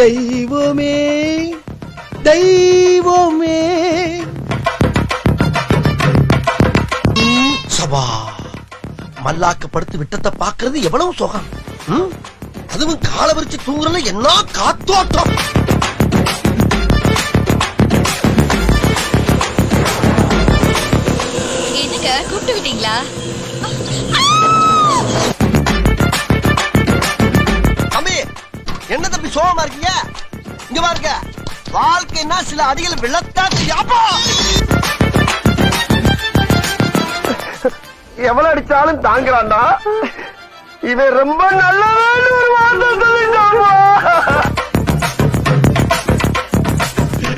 தெய்வமே தெய்வமே. சபா மல்லாக்கப்படுத்து விட்டத்தை பாக்குறது எவ்வளவு சுகம். அதுவும் கால விரிச்சு தூங்குறதுல என்ன காத்தோட்டம். என்னங்க கூப்பிட்டு விட்டீங்களா? தம்பி என்ன தம்பி சோகமா இருக்கீங்க? இங்க பாருங்க, வாழ்க்கைன்னா சில அடிகள் விழத்தான். எவ்வளவு அடிச்சாலும் தாங்குறான்டா இவன். ரொம்ப நல்லவன் ஒரு வார்த்தை சொல்லிட்டாமா.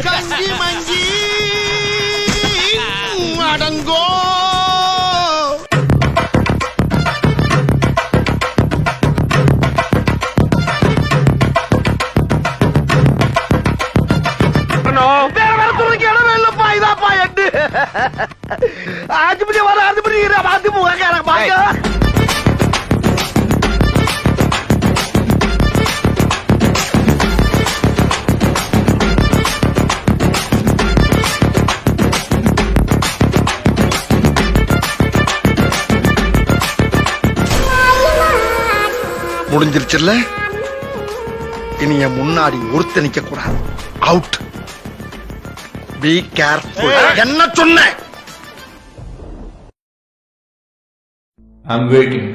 கஞ்சி மஞ்சி அடங்கோ. ஆஜிபதி வர ஆஜிபதி பாத்து போக பாக்க. முடிஞ்சிருச்சுல்ல, இனி என் முன்னாடி ஒருத்த நிக்க கூடாது. அவுட். Be careful. என்ன சொன்ன? I'm waiting.